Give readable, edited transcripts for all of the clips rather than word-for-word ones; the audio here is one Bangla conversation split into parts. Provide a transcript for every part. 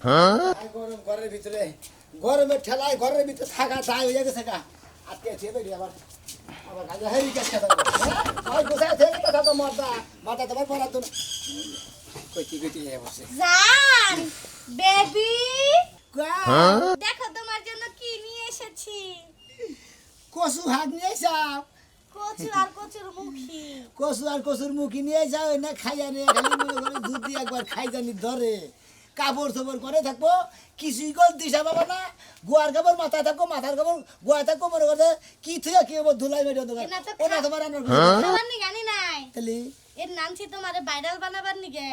গরম ঘরের ভিতরে গরমের ঠেলায় ঘরের ভিতরে থাকা তাই হয়ে গেছে কা আজকে বেরিয়ে আবার আবার কাজে হেরি কাজ খেতে ভাই গোসাই থেকে কথা তো মাথা তোমার পড়া তো কইতি কইতি যাই বসে জান বেবি দেখো তোমার জন্য কি নিয়ে এসেছি। কসু হাত নিয়ে যাও কচু আর কচুর মুখী। কসু আর কসুর মুখি নিয়ে যাও না খাইয়া নিয়ে খালি মনে করে দুধ দিয়ে একবার খাই জানি ধরে কাপড় চোপড় করে থাকবো কিছুই গোল দিশা পাবো না গোয়ার কাপড় মাথায় থাকবো মাথার কাপড় গোয়া থাকবো মনে করে কি থুয়া কি হবো ধুলাই মেরে ওটা তোমার খাবার নি জানি নাই তাহলে এর নাম ছিল তোমারে ভাইরাল বানাবার নিগে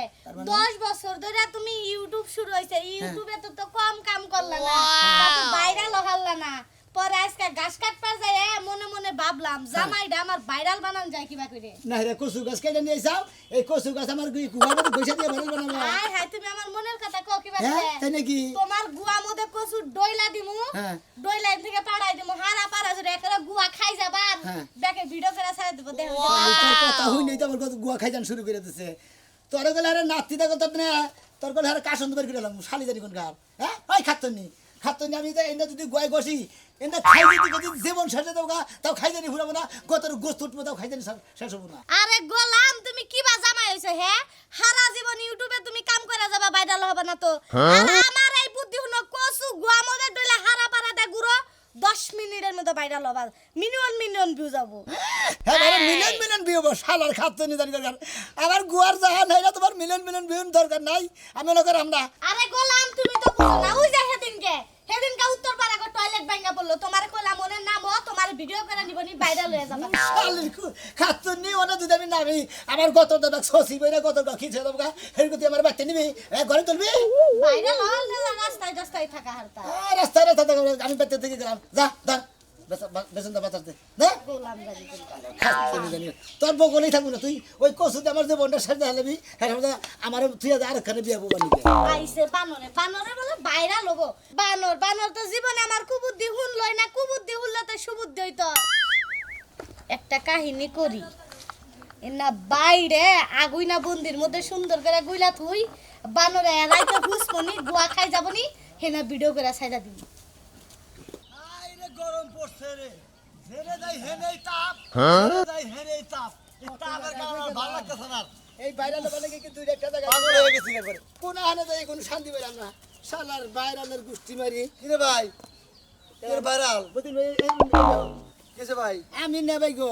10 বছর ধরে তুমি ইউটিউব শুরু হইছে ইউটিউবে তো কম কাম করলা না তো ভাইরাল হল্লা না পরে আজকে গাছ কাটবার যায় মনে মনে ভাবলাম জামাইটা আমার ভাইরাল বানান যায় কিবা করে না রে কসু গাছ কেটে নিয়ে যাও এই কসু গাছ আমার কুয়ার মধ্যে বসে দিয়ে ভাইরাল বানাবো হাই হাই তুমি আমার মনের কথা কও কিবা করে তাই নাকি তোমার গুয়া মধ্যে কচু ডইলা দিমু ডইলা থেকে পাড়াই দিমু হারা পাড়া জুড়ে একরা গুয়া খাই যাবা দেখে ভিডিও করে ছাড়া দেব দেখো তোর কথা হই নাই তো আমার গুয়া খাই যান শুরু করে দিছে তোর গলে আরে নাতি দেখো তো না তোর গলে আরে কাশন বের করে দিলাম শালি জানি কোন গাল হ্যাঁ ওই খাতনি আমি তো এনে যদি গুয়াই গসি এনে খাই যদি যদি জীবন শেষ দেবো গা তাও খাই জানি ফুরাবো না গতর গোস্ত উঠবো তাও খাই জানি শেষ হবো না আরে গোলাম তুমি কিবা জামাই হইছো হে সারা জীবন ইউটিউবে তুমি কাম করে যাবা ভাইরাল হবে না তো আর আমার এই বুদ্ধি হলো কচু গুয়া মধ্যে ডইলা হারা পাড়াটা গুড়ো 10 মিনিটের মধ্যে ভাইরাল হবে মিলিয়ন ভিউ যাবো হ্যাঁ মানে মিলিয়ন ভিউ হবো শালার খাতনি জানি দরকার আমার গুয়ার জাহান নাই না তোমার মিলিয়ন ভিউ দরকার নাই আমি মনে করি আমরা আরে গোলাম তুমি তো বুঝো না ওই যে সেদিনকে উত্তর পাড়া টয়লেট ভাঙা পড়লো তোমার কইলাম ওনের নামও তোমার ভিডিও করে নিবনি ভাইরাল হয়ে যাবে শালির খাতনি ওনা যদি আমি নামি আমার গত দাদা সসি বইরা গত খিচে দেবো গা হেরকতি আমার বাচ্চা নিবি ঘরে তুলবি ভাইরাল হল রাস্তায় থাকা হারতা রাস্তায় আমি বাচ্চা থেকে গেলাম যা ধর বেসন দা বাতাস দে গোলাম জানি তোর বগলেই থাকবো না তুই ওই কসুতে আমার যে বন্ডার সাথে হালাবি হ্যাঁ আমার তুই আরেকখানে বিয়া বউ বানিয়ে আইছে বানরে বলে ভাইরাল হবো বানর তো জীবনে আমার কুবুদ্ধি হুনলই না কুবুদ্ধি হুনলে তো সুবুদ্ধি হইতো একটা কাহিনী করি না বাইরে আগুইনা বন্দির মধ্যে সুন্দর করে গুইলা থুই বানরে রাইতে হুসপনি গুয়া খাই যাবনি হেনা ভিডিও করে ছাইড়া দিবি গরম পড়ছে রে হেনে যাই হেনেই তাপ হেনে যাই হেনেই তাপ এই তাপের কারণে ভালো লাগতেছে না এই ভাইরাল বলে কি দুই একটা জায়গা পাগল হয়ে গেছি একবার কোন হানে যাই কোন শান্তি পাইলাম না শালার ভাইরালের গুষ্টি মারি কি রে ভাই এর ভাইরাল বুঝলি কেসে ভাই আমি না ভাই গো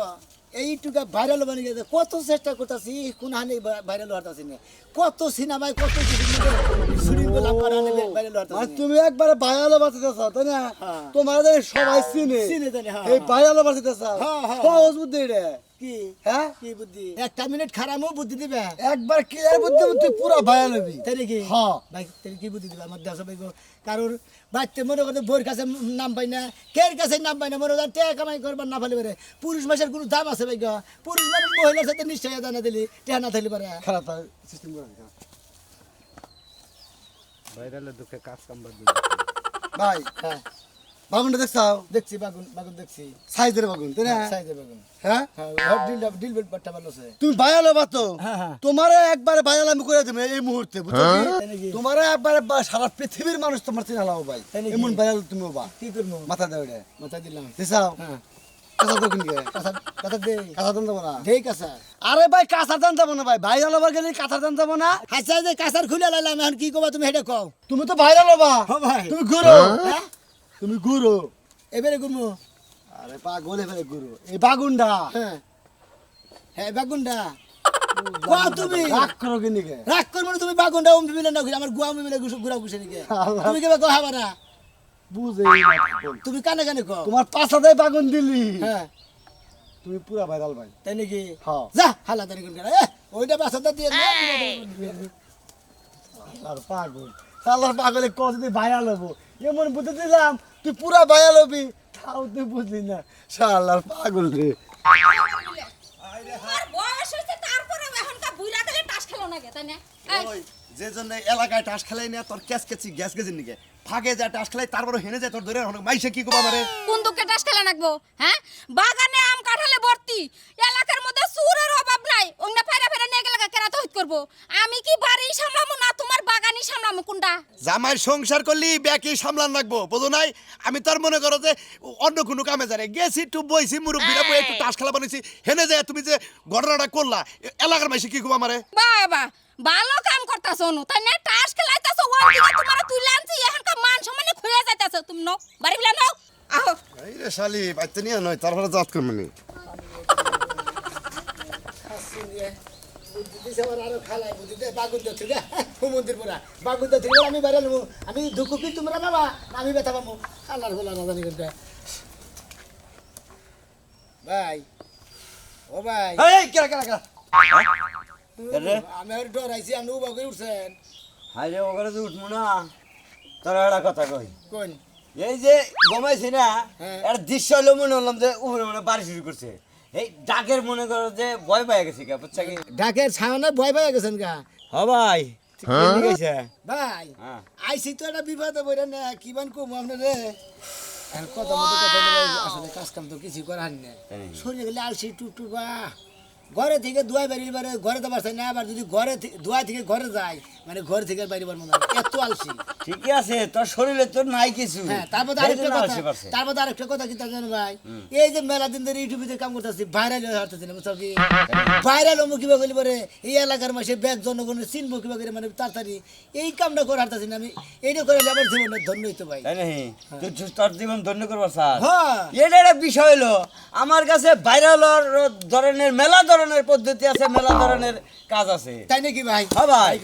এইটুকা ভাইরাল বানি গেছে কত চেষ্টা করতেছি কোন হানে ভাইরাল হতাছি না কত সিনেমায় কত শুটিং করলাম ভাইরাল হতাছি তুমি একবারে ভাইরাল বাঁচিতেছ তাই না তোমার সবাই চিনে জানি এই ভাইরাল বাঁচিতেছ সহজ বুদ্ধি রে কি হ্যাঁ কি বুদ্ধি একটা মিনিট খারাপও বুদ্ধি দিবে একবার ক্লিয়ার বুদ্ধি তুই পুরো ভাইরাল হবি তাই নাকি হ্যাঁ ভাই তাহলে কি বুদ্ধি দিবে আমার দেশ ভাই কারোর বাচ্চা মনে করতে বইয়ের কাছে নাম পাই না কের কাছে নাম পাই না মনে করেন টেকা কামাই করবার না ফেলে পারে পুরুষ মাসের কোনো দাম আছে ভাই পুরুষ মানুষ মহিলার সাথে নিশ্চয় জানা দিলি টেকা না থাকলে পারে খারাপ সিস্টেম করে ভাইরালের দুঃখে কাজ কামবার ভাই হ্যাঁ বাগুনটা দেখছাও দেখছি বাগুন দেখছি সাইজের বাগুন তাই না সাইজে বাগুন হ্যাঁ হ্যাঁ ডিল বেট পাট্টা ভালো আছে তুমি ভাইরাল হবা তো হ্যাঁ। তোমারে একবারে ভাইরাল আমি করে দেবো এই মুহূর্তে বুঝছো তাই নাকি? তোমারে একবারে সারা পৃথিবীর মানুষ তোমার চিনা লাও ভাই তাই নাকি? এমন ভাইরাল তুমি হবা কি করবো মাথা দেও রে মাথা দিলাম দিছাও হ্যাঁ কাঁচা দোকান গে কথা দে কাঁচা দান যাবো না ঠিক আছে আরে ভাই কাঁচার দান যাবো না ভাই ভাইরাল হবার গেলে কাঁচার দান যাবো না আচ্ছা যে কাঁচার খুলে লাইলাম এখন কি করবা তুমি হেঁটে কও তুমি তো ভাইরাল হবা ও ভাই তুমি গুরু হ্যাঁ তুমি গুরু এবারে ঘুরবো আরে পাগল এবারে গুরু এই বাগুনটা হ্যাঁ হ্যাঁ বাগুনটা কোয়া তুমি রাগ করো কি নিকে রাগ করবো না তুমি বাগুনটা অম্বি মিলে না ঘুরে আমার গুয়া মিলে ঘুরা ঘুষে নিকে তুমি কেবে কো হাবা না বুঝে তুমি কানে কানে কো তোমার পাশাতে বাগুন দিলি হ্যাঁ তুমি পুরা ভাইরাল ভাই তাই নাকি হ্যাঁ যা হালা তারি কোন ওইটা বাসাটা দিয়ে আর পাগল সালার পাগলে কত তুই ভাইরাল হবো এমন বুঝতে দিলাম তুই পুরা ভাইরাল হবি তাও তুই বুঝলি না শালার পাগল রে আর বয়স হইছে তারপরে এখনকার বুইরা দিলে টাস খেলো না গে তাই না ওই যে জন্য এলাকায় টাস খেলাই না তোর ক্যাচ ক্যাচি গ্যাস গেজিন নিকে ফাঁকে যা টাস খেলাই তারপরে হেনে যায় তোর ধরে মাইসে কি কবা আমারে কোন দুঃখে টাস খেলা নাকবো হ্যাঁ বাগানে আম কাঁঠালে ভর্তি এলাকার মধ্যে সুরের অভাব নাই ওনা ফেরা ফেরা নিয়ে গেলে কেরা তো করবো আমি কি বাড়ি সামলামু না তোমার বাগানই সামলামু কোনটা জামাইয়ের সংসার করলি ব্যাকি সামলান রাখবো বুঝো নাই আমি তোর মনে করো যে অন্য কোনো কামে জানে গেছি একটু বইছি মুরব্বীরা বই একটু টাস খেলা বানাইছি হেনে যায় তুমি যে ঘটনাটা করলা এলাকার মাইসে কি কবা আমারে বাবা ভালো কাম করতাছো নু তাই না টাস খেলাইতাছো ওই দিকে তোমার তুই লানছি এখনকার মান সম্মানে খুলে যাইতাছো তুমি নো বাড়ি বিলা নাও আহো এই রে শালি বাইতে নিয়ে নয় তারপরে জাত করবে নি বুদ্ধি দিছে আমার আরো খালাই বুদ্ধি দে বাগুন দে ঠিক আছে মন্দির পুরা বাগুন দে ঠিক আমি বাইরে নেবো আমি দুকুপি তোমরা বাবা আমি ব্যথা পাবো আল্লাহর বলা না জানি করতে ভাই ও ভাই এই কেরা কেরা কেরা আমি আর ডরাইছি আপনি উবা করে উঠছেন হাই রে ওখানে তো উঠবো না তোর একটা কথা কই কোন এই যে ঘুমাইছি না হ্যাঁ। একটা দৃশ্য হলো মনে হলাম যে উপরে মনে বাড়ি শুরু করছে এই ডাকের মনে করো যে ভয় পাই গেছি কে বুঝছা কি ডাকের ছাউনে ভয় পেয়ে গেছেন গা হ ভাই গেছে ভাই হ্যাঁ। আইসি তো একটা বিপদে বইরা না কি বান কম আপনার রে আর কথা মতো কথা বলে আসলে কাজ কাম তো কিছু করার নেই শরীরে গেলে আলসি টুকটুকা ঘরে থেকে ধোয়া বেরিয়ে ঘরে তো পারছে না আবার যদি ঘরে ধোয়া থেকে ঘরে যায় মানে ঘর থেকে বাইরে বার মনে হয় এত আলসি ঠিকই আছে তোর শরীরে তোর নাই কিছু হ্যাঁ তারপর আরেকটা কথা কি জানেন ভাই এই যে মেলা দিন ধরে ইউটিউবে কাম করতেছি ভাইরাল হতেছি না বুঝছো কি ভাইরাল হবো কিবা বলি পরে এই এলাকার মাসে ব্যাগ জনগণের চিনবো কিবা করে মানে তাড়াতাড়ি এই কামটা করে হারতেছি না আমি এইটা করে আমার জীবনের ধন্য হইতো ভাই তাই নাকি তুই তোর জীবন ধন্য করবার স্যার হ্যাঁ এটা একটা বিষয় হলো আমার কাছে ভাইরাল ধরনের মেলা ধরনের পদ্ধতি আছে মেলা ধরনের কাজ আছে তাই নাকি ভাই হ্যাঁ ভাই।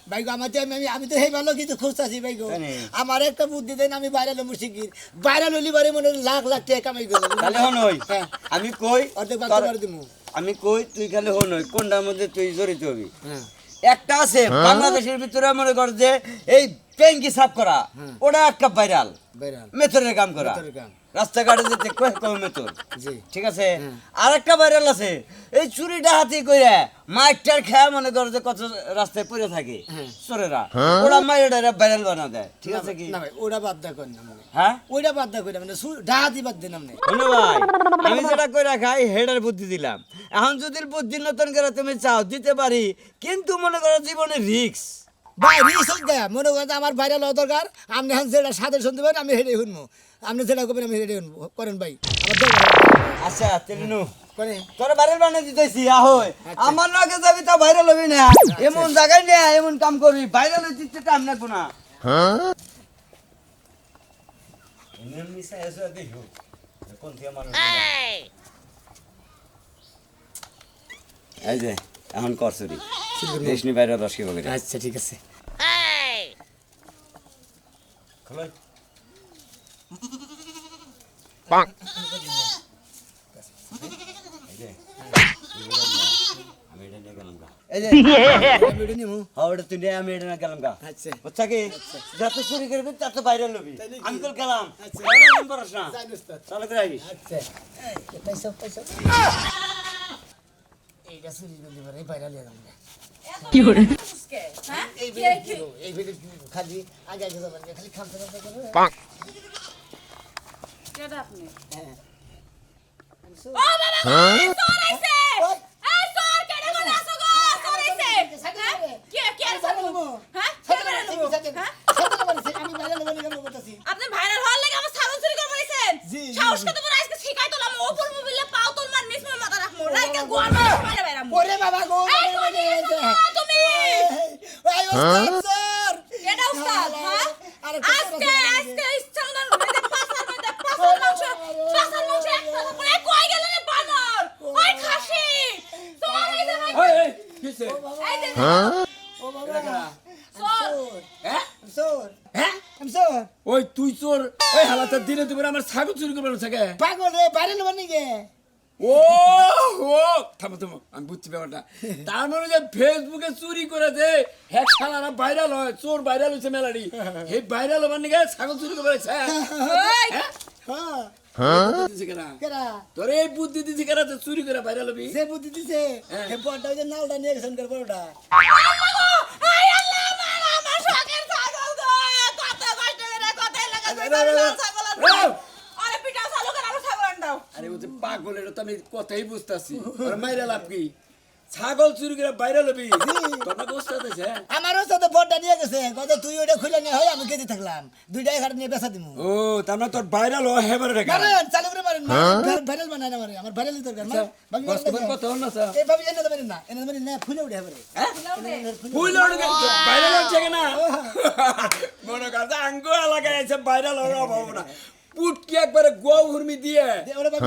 ভাই গো আমার তো আমি তো সেই ভালো কিছু খুঁজতেছি ভাই গো তাই নাকি? আমার একটা বুদ্ধি দেন আমি বাইরে মুশিকির বাইরে ললি বারে মনে হয় লাখ লাখ টাকা কামাই গেল তাহলে হন হই হ্যাঁ। আমি কই অর্ধেক বাদ তোর- করে দিমু আমি কই তুই খালি হন হই কোনটার মধ্যে তুই জড়িত হবি হ্যাঁ একটা আছে বাংলাদেশের ভিতরে মনে কর যে এই পেঙ্কি সাফ করা ওটা একটা ভাইরাল বাইরাল মেথরের কাম করা মেথরের কাম। রাস্তাঘাটে যেতে কয় কম মেথর জি ঠিক আছে আর একটা ভাইরাল আছে এই চুরি ডাহাতি করে মাইকটার খেয়া মনে কর যে কত রাস্তায় পড়ে থাকে চোরেরা ওরা মাইরা ভাইরাল বানা দেয় ঠিক আছে কি না ভাই ওটা বাদ দা করেন না মানে হ্যাঁ ওইটা বাদ দা করেন মানে ডাহাতি বাদ দেন আপনি শোনো ভাই আমি যেটা করে খাই হেডার বুদ্ধি দিলাম এখন যদি বুদ্ধি নতুন করে তুমি চাও দিতে পারি কিন্তু মনে করো জীবনে রিস্ক ভাই রিসল দে মনে করেন যে আমার ভাইরাল হওয়া দরকার আপনি এখন যেটা সাথে শুনতে পারেন আমি হেডে শুনবো আপনি যেটা করবেন আমি হেডে শুনবো করেন ভাই আমার দরকার আচ্ছা তেলিনু করে তোর ভাইরাল বানিয়ে দিতেছি আহই আমার নাকে যাবি তা ভাইরাল হবি না এমন জায়গায় নে এমন কাম করবি ভাইরাল হইতে টাইম লাগবো না এমনি মিশা এসে দেখো কোন থেকে মানুষ এই যে এখন করছরি দেশনি ভাইরাল রসকে বলে আচ্ছা ঠিক আছে খোলাই এই যে আমি এটা নিয়ে গেলাম গা এই যে আমি এটা নিমু হাওড়া তুই নিয়ে আমি এটা নিয়ে গেলাম গা আচ্ছা বুঝছা কি যত চুরি করবি তত ভাইরাল হবি আমি তো গেলাম আচ্ছা। এবার নম্বর না যাই দোস্ত তাহলে করে আইবি আচ্ছা এই পয়সা পয়সা এইটা চুরি করতে পারে ভাইরাল হয়ে যাবে হ্যাঁ এই ভিডিও খালি আগে আগে যাবেন খালি খামতে খামতে করবে কেডা আপনি হ্যাঁ ও বাবা চোর আইছে এই চোর কেডা গো আসো গো চোর আইছে কে কে আর সামু হ্যাঁ কে বেরানো হ্যাঁ আমি ভাইরাল হবো না বলতেছি আপনি ভাইরাল হওয়ার লাগি আমার ছাগল চুরি করব বলেছেন জি, জি, সাহস জি। কত বড় আজকে শিখাই তোলাম ওপর মোবাইলে পাও তোর মার নিস মোর মাথা রাখমু রাইকা গোয়াল মারে বাইরাম ওরে বাবা গো এই কোনি তুমি এই ওস্তাদ স্যার কেডা উস্তাদ হ্যাঁ আরে আজকে ইচ্ছামতন মধ্যে পাছার মাংস একসাথে করে কই গেল রে বানর ওই খাসি তোর এই যে এই কিসে এই যে ও বাবা চোর হ্যাঁ স্যার হ্যাঁ আমি স্যার ওই তুই চোর ওই হালাতে দিনে তুমি আমার ছাগল চুরি করবে থাকে পাগল রে ভাইরাল হবো নাকি ও ও থামো থামো আমি বুঝছি ব্যাপারটা তার মানে যে ফেসবুকে চুরি করে দে হ্যাঁ শালারা ভাইরাল হয় চোর ভাইরাল হয়েছে মেলাডি এই ভাইরাল হবার নিগে ছাগল চুরি করে ওই হ্যাঁ দিছে কেনা কেরা তোর এই বুদ্ধি দিছি কেনা তো চুরি করে ভাইরাল হবি যে বুদ্ধি দিছে হে বড়টা যে নালটা নিয়ে গেছেন কর বড়টা আল্লাহ গো আই আল্লাহ আমার শখের ছাগল গো কত কষ্ট করে আরে পিটাও চালু করে আরো ছাগল আনদাও। আরে ও যে পাগল, এটা তো আমি কথাই বুঝতাছি। আর মাইরা লাভ কি? ছাগল চুরি করে বাইরে লবি তোমরা বুঝতেছে। আমারও সাথে বড়টা নিয়ে গেছে কত তুই ওটা খুলে নিয়ে হয় আমি কেটে থাকলাম 2টা ঘাট নিয়ে বেচা দিমু ও তার মানে তোর ভাইরাল হেবার রেখা মারেন চালু করে মারেন ভাইরাল বানায় না মারে আমার ভাইরাল দরকার ভাবি কত হল না স্যার? এই ভাবি এনে দেবেন না এনে দেবেন না ফুলে উঠে হবে ফুল ওড়ে ভাইরাল হচ্ছে না মনে কথা আঙ্গো এলাকায় আছে ভাইরাল হওয়ার অভাব না। পুটকি একবারে গোয়া হুরমি দিয়ে ওরে ভাবি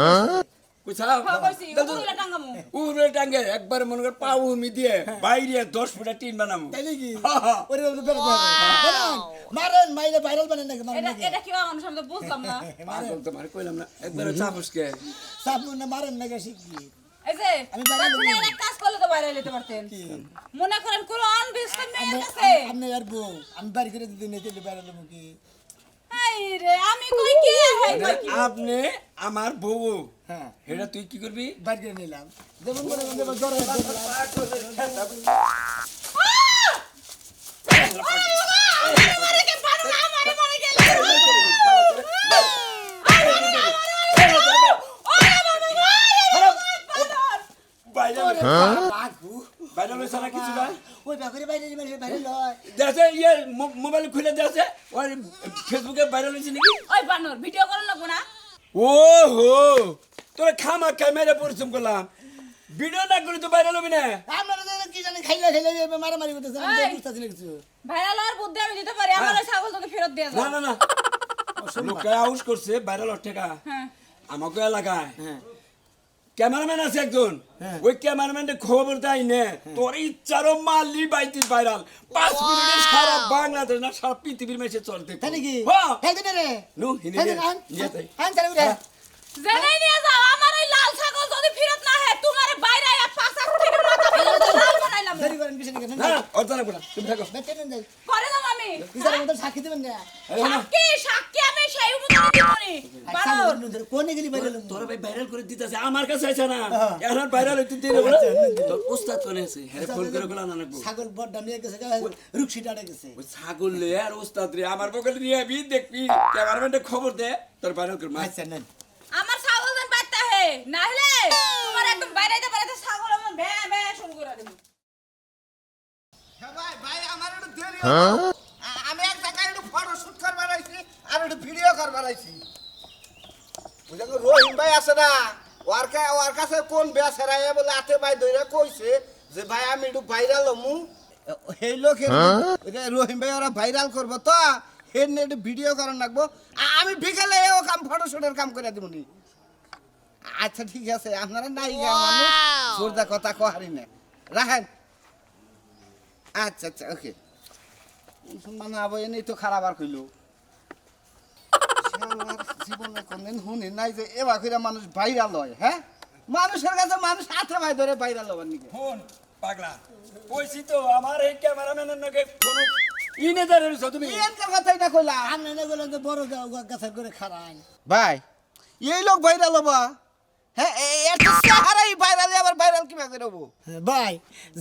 বুঝাও কইছি উড়লে টাঙ্গামু। উড়ে টাঙ্গে একবার মনে কর পা হুরমি দিয়ে বাইরে 10 ফুটা টিন বানামু। তাই নাকি ওরে ওরে বেরোতে হবে মারেন মাইলে ভাইরাল বানান নাকি মারেন নাকি এটা কি মানুষ আমি তো বুঝলাম না। পাগল তোমার কইলাম না একবারে চাপুসকে সাপ না মারেন নাকি শিখি এই যে আমি বাইরে আপনি লইবো। অনেক কাজ করলে তো বাইরে যেতে পারতেন। মনে করেন কোন আনবিস্তার মেয়ে আছে। আপনি আর বউ আমি বাড়ি করে দিতে নিতে ভাইরাল হবো কি হাই রে আমি কই কি হাই কই কি। আপনি আমার বউ হ্যাঁ এটা তুই কি করবি? বাড়ি করে নিলাম যেমন করে দেব জোরে মারে কে পারো না মারে মারে গেল। বাইরে সারা কিছু না ওই বাকরে বাইরে বাইরে লয় দেখে ইয়ে মোবাইল খুলে দেখে ওই ফেসবুকে ভাইরাল হয়েছে নাকি? ওই বানর ভিডিও করা লাগবো না। ও হো তোরা খামা ক্যামেরা পরিশ্রম করলাম ভিডিও না করে তো ভাইরাল হবে না। আপনারা কি জানেন খাইলা খাইলা মারামারি করতেছেন আমি এই। বুঝতাছি না কিছু ভাইরাল আর বুদ্ধি আমি দিতে পারি। আমার ওই ছাগল তোকে ফেরত দিয়ে না যাও। না না লোকে আউস করছে ভাইরাল টাকা হ্যাঁ আমাকে এলাকায় ক্যামেরাম্যান আছে একজন ওই ক্যামেরাম্যানের খবর দেয় নে তোর ইচ্ছারও মারলি বাইতি ভাইরাল 5 মিনিটে সারা বাংলাদেশ না সারা পৃথিবীর মেসে চলতে তাই নাকি হ্যাঁ হ্যাঁ দিনে রে নো হিনে হ্যাঁ নিয়ে যাই হ্যাঁ চালু রে জেনে নিয়ে যাও। আমার ওই লাল ছাগল যদি ফেরত না হয় তোমার বাইরে আর পাঁচার থেকে মাথা ফেলে তো লাল বানাইলাম। দেরি করেন কিছু নাকি না অর্ধ না বলা তুমি থাকো বেটে নেন যাই করে দাও আমি। কিসার মধ্যে সাক্ষী দিবেন না আরে না সাক্ষী সাক্ষী আমি সেই মতো দিবনি। বানর কোনে গেলি বাইরে লম তোর ভাই ভাইরাল করে দিতেছে আমার কাছে আছে না এখন ভাইরাল হইতে দিলে বলে তোর উস্তাদ কোনে আছে হ্যাঁ ফোন করে বলা না লাগবো ছাগল বড়টা নিয়ে গেছে রুকসি ডাড়ে গেছে ওই ছাগল লে আর উস্তাদ রে আমার বগলে নিয়ে আবি দেখবি ক্যামেরাম্যানটা খবর দে তোর ভাইরাল কর মাছ আচ্ছা নেন আমার ছাগল যেন বাচ্চা হে না হলে তোমার একদম বাইরেতে বাইরেতে ছাগল আমার ভ্যা ভ্যা শুরু করে দেব। ভাই ভাই আমার একটু দেরি আমি এক জায়গায় একটু ফটো শুট করবার আইছি আর একটু ভিডিও করবার আইছি বুঝাকে রহিম ভাই আছে না ওর কাছে কোন বেচারা বলে আতে ভাই ধরে কইছে যে ভাই আমি একটু ভাইরাল হমু সেই লোক রহিম ভাই ওরা ভাইরাল করবো তো হের নিয়ে একটু ভিডিও করার লাগবো আমি বিকালে ও কাম ফটো শুটের কাম করে দেবো নি আচ্ছা ঠিক আছে আপনারা নাই মানুষ সোজা কথা কহারি না রাখেন আচ্ছা আচ্ছা ওকে মানে আবার এনেই তো খারাপ আর কইল জীবনে কোনদিন শুনি নাই যে এবার করে মানুষ ভাইরাল হয় হ্যাঁ মানুষের কাছে মানুষ হাতে ভাই ধরে ভাইরাল হবার নিকে ফোন পাগলা কইছি তো আমার এই ক্যামেরাম্যানের নাকি ফোন ইনে দাঁড়িয়েছ তুমি এনকার কথাই না কইলা আমি না বললাম যে বড় গাছের করে খারাই ভাই এই লোক ভাইরাল হবা হ্যাঁ এর তো সাহারাই ভাইরাল আবার ভাইরাল কিভাবে করে হবো ভাই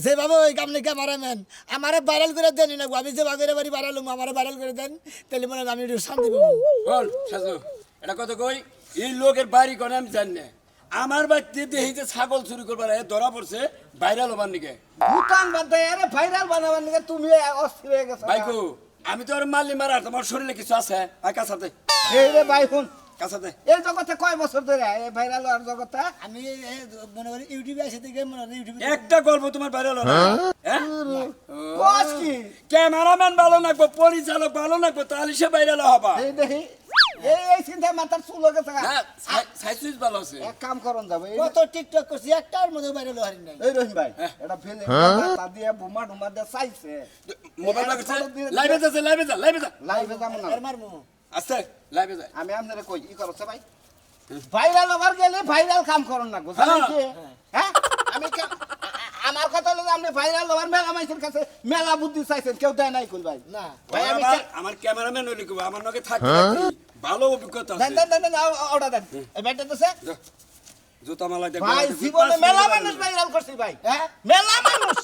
যেভাবে ওই কামনে ক্যামেরাম্যান আমারে ভাইরাল করে দেন না আমি যে বাগের বাড়ি ভাইরাল হবো আমারে ভাইরাল করে দেন তাহলে মনে হয় আমি একটু শান্তি পাবো বল সাজু এটা কত কই এই লোকের বাড়ি কোন আমি জানি না আমার বাড়িতে দেখি যে ছাগল চুরি করবার ধরা পড়ছে ভাইরাল হবার নিকে ভুটান বাদে আরে ভাইরাল বানাবার নিকে তুমি অস্থির হয়ে গেছো ভাইকু আমি তো আর মারলি মারার তোমার শরীরে কিছু আছে আর কাছাতে এই রে ভাই শুন কাছাতে এই জগতে কয় বছর ধরে এই ভাইরাল হওয়ার জগতে আমি মনে করি ইউটিউবে এসে থেকে মনে করি ইউটিউবে একটা গল্প তোমার ভাইরাল হলো হ্যাঁ কস কি ক্যামেরাম্যান ভালো লাগবো পরিচালক ভালো লাগবো তাহলে সে ভাইরাল হবা এই দেখি এই চিন্তা মাথার চুল হয়ে গেছে হ্যাঁ সাইজ ভালো আছে এক কাম করন যাবে কত টিকটক করছি একটার মধ্যে ভাইরাল হওয়ার নাই এই রহিম ভাই এটা ফেলে তা দিয়ে বোমা ডুমা দিয়ে চাইছে মোবাইল লাগছে লাইভে যা লাইভে যা লাইভে যাবো না মারমু আস্তে লাইভে যা আমি আপনারে কই ই করছে ভাই ভাইরাল হবার গেলে ভাইরাল কাম করন না গো জানেন কি হ্যাঁ আমি আমার কথা হলো আপনি ভাইরাল হবার মেলা মাইসের কাছে মেলা বুদ্ধি চাইছেন কেউ দেয় নাই কই ভাই না ভাই আমি আমার ক্যামেরাম্যান হইলে কি আমার নকে থাকতে ভালো অভিজ্ঞতা আছে দেন অর্ডার দেন এই ব্যাটটা দেছে জুতা মালা দেখ ভাই জীবনে মেলা মানুষ ভাইরাল করছি ভাই হ্যাঁ মেলা মানুষ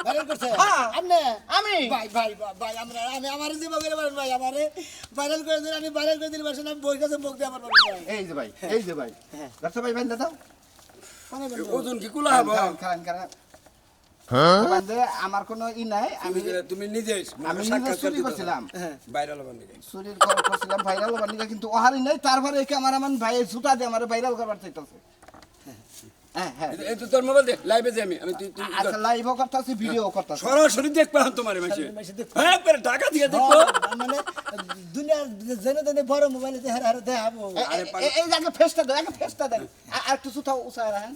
ভাইরাল করছে হ্যাঁ। আপনি আমি। ভাই ভাই ভাই আমরা আমি আমার যে বগলে বলেন ভাই আমারে ভাইরাল করে দিন আমি ভাইরাল করে দিলে বসেন আমি বই কাছে মুখ দিয়ে আমার বলবো ভাই এই যে ভাই এই যে ভাই রাস্তা ভাই বাইন্দা দাও কোনে বলবো ওজন কি কুলা হবো খান খান বাইন্দে আমার কোনো ই নাই আমি তুমি নিজে আমি নিজে চুরি করছিলাম ভাইরাল হবার নাকি চুরির খবর করছিলাম ভাইরাল হবার নিকা কিন্তু ওহারি নাই তারপরে একে আমার ভাই জুতা দিয়ে আমার ভাইরাল করবার চাইতেছে হ্যাঁ হ্যাঁ এই তো তোর মোবাইল দে লাইভে যাই আমি তুই আচ্ছা লাইভও করতেছি ভিডিও করতেছি সরাসরি দেখ পাম তোমার মাসে হ্যাঁ করে টাকা দিয়ে দেখো মানে দুনিয়ার জেনে জেনে বড় মোবাইলে হারে হারে দেখাবো এই জায়গা ফেস্টা দেন আগে ফেস্টা দেন আর একটু জুতা উঁচায় রাখেন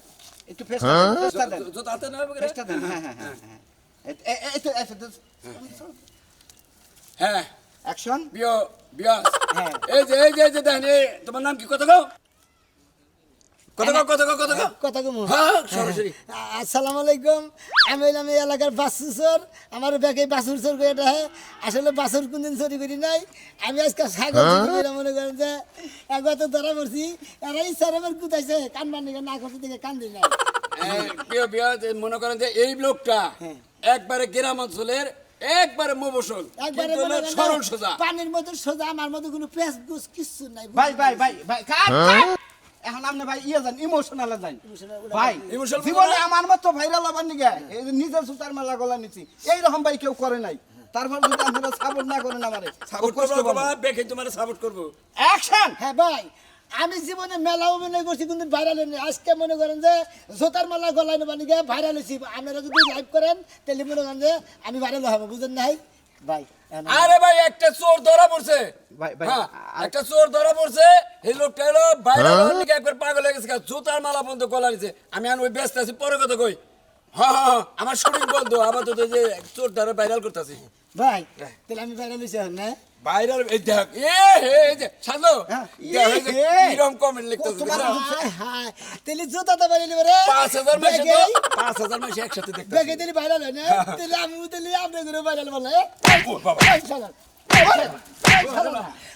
একটু ফেস্টা দেন তো তাতে না হবে ফেস্টা দেন হ্যাঁ হ্যাঁ হ্যাঁ এই তো হ্যাঁ অ্যাকশন বিয় বিয়াস হ্যাঁ। এই যে দেখেন এই তোমার নাম কি কত গো কত গো কথা কমু হ্যাঁ সরাসরি আসসালামু আলাইকুম আমি হইলাম এই এলাকার বাসুচর আমার ব্যাগে বাসুর চোর করে এটা আসলে বাসুর কোনদিন চুরি করি নাই আমি আজকে ছাগল চুরি করে মনে করেন যে একবার তো ধরা পড়ছি এরা ইচ্ছার আমার কুদাইছে কান বান্নি না করতে দিকে কান দিই নাই বিয়া মনে করেন যে এই লোকটা একবারে গ্রাম অঞ্চলের একবারে মফসল একবারে কিন্তু মনে হলো করেন সরল সোজা পানির মতো সোজা আমার মতো কোনো পেঁচ গুছ কিচ্ছু নাই ভাই কাট এখন আপনি ভাই ইয়ে যান ইমোশনাল যান ভাই Emotional জীবনে আমার মতো ভাইরাল হবার নিগে এই যে নিজের সুতার মালা গলা নিছি এইরকম ভাই কেউ করে নাই তারপর যদি আপনারা সাপোর্ট না করেন আমারে সাপোর্ট করবো বাবা বেকে তোমার সাপোর্ট করবো অ্যাকশন হ্যাঁ ভাই আমি জীবনে মেলা অভিনয় করছি কিন্তু ভাইরাল হয়নি আজকে মনে করেন যে জোতার মালা গলায় নেবা নিগে ভাইরাল হয়েছি আপনারা যদি লাইভ করেন তাহলে মনে করেন যে আমি ভাইরাল হবো বুঝেন নাই ভাই আরে ভাই একটা চোর ধরা পড়ছে ভাই, হ্যাঁ, একটা চোর ধরা পড়ছে এই লোকটা হলো বাইরে একবার পাগল হয়ে গেছে জুতার মালা পর্যন্ত গলা নিছে আমি আর ওই ব্যস্ত আছি পরে কথা কই হ্যাঁ আমার শুটিং বন্ধ আপাতত যে চোর ধরে ভাইরাল করতেছি ভাই তাহলে আমি ভাইরাল হয়েছি না ভাইরাল এই দেখ এই যে সাজো কিরম কমেন্ট লিখতেছে হ্যাঁ তাহলে জোতা তো ভাইরাল হবে রে 5000 মাসে তো 5000 মাসে একসাথে দেখতে বেগে দিলে ভাইরাল হয় না তাহলে আমি তাহলে আপনার ঘরে ভাইরাল বলে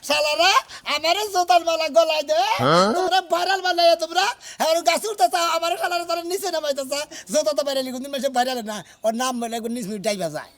শালারা আমার জোতার মালা গলায় দে তোমরা ভাইরাল বানাই তোমরা আর গাছ উঠতেছ আমার শালারা তারা নিচে নামাইতেছ জোতা তো ভাইরাল কিন্তু ভাইরাল না ওর নাম বলে নিচ মিনিট যাইবা যায়